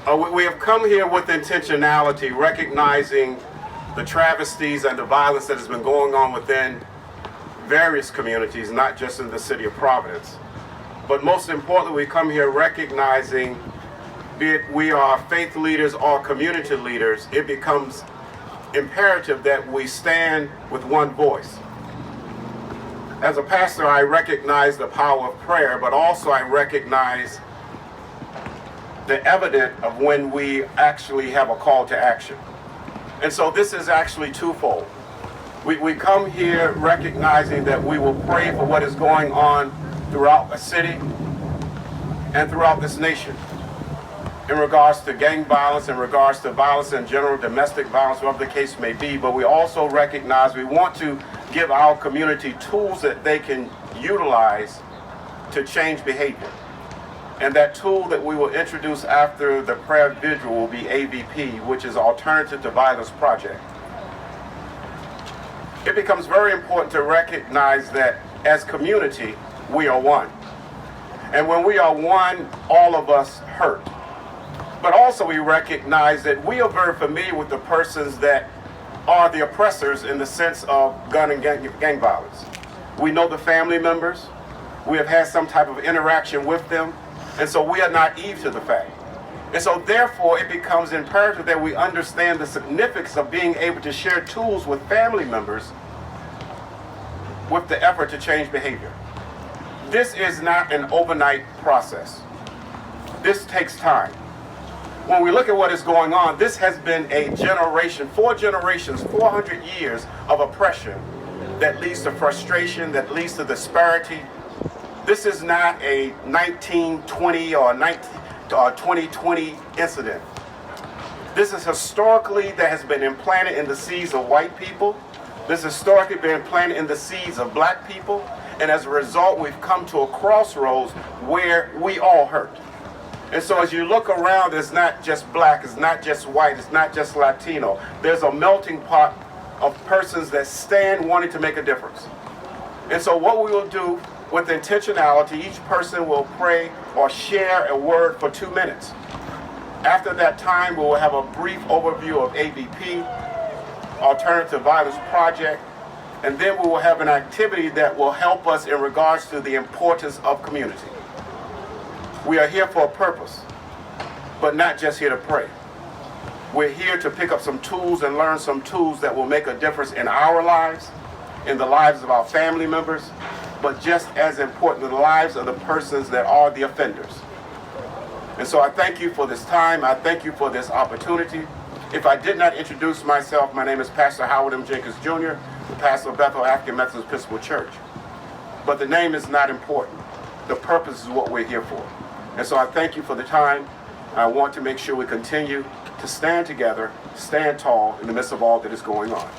We have come here with intentionality, recognizing the travesties and the violence that has been going on within various communities, not just in the city of Providence. But most importantly, we come here recognizing, be it we are faith leaders or community leaders, it becomes imperative that we stand with one voice. As a pastor, I recognize the power of prayer, but also I recognize the evidence of when we actually have a call to action. And so this is actually twofold. We come here recognizing that we will pray for what is going on throughout a city and throughout this nation in regards to gang violence, in regards to violence in general, domestic violence, whatever the case may be. But we also recognize we want to give our community tools that they can utilize to change behavior. And that tool that we will introduce after the prayer vigil will be AVP, which is Alternative to Violence Project. It becomes very important to recognize that as community, we are one. And when we are one, all of us hurt. But also we recognize that we are very familiar with the persons that are the oppressors in the sense of gun and gang violence. We know the family members. We have had some type of interaction with them. And so we are naive to the fact. And so therefore it becomes imperative that we understand the significance of being able to share tools with family members with the effort to change behavior. This is not an overnight process. This takes time. When we look at what is going on, this has been a generation, 4 generations, 400 years of oppression that leads to frustration, that leads to disparity. This is not a 1920 or 2020 incident. This is historically that has been implanted in the seeds of white people. This has historically been implanted in the seeds of black people. And as a result, we've come to a crossroads where we all hurt. And so as you look around, it's not just black, it's not just white, it's not just Latino. There's a melting pot of persons that stand wanting to make a difference. And so what we will do with intentionality, each person will pray or share a word for 2 minutes. After that time, we will have a brief overview of AVP, Alternative Violence Project, and then we will have an activity that will help us in regards to the importance of community. We are here for a purpose, but not just here to pray. We're here to pick up some tools and learn some tools that will make a difference in our lives, in the lives of our family members, but just as important, the lives of the persons that are the offenders. And so I thank you for this time. I thank you for this opportunity. If I did not introduce myself, my name is Pastor Howard M. Jenkins Jr., the pastor of Bethel AME Episcopal Church. But the name is not important. The purpose is what we're here for. And so I thank you for the time. I want to make sure we continue to stand together, stand tall in the midst of all that is going on.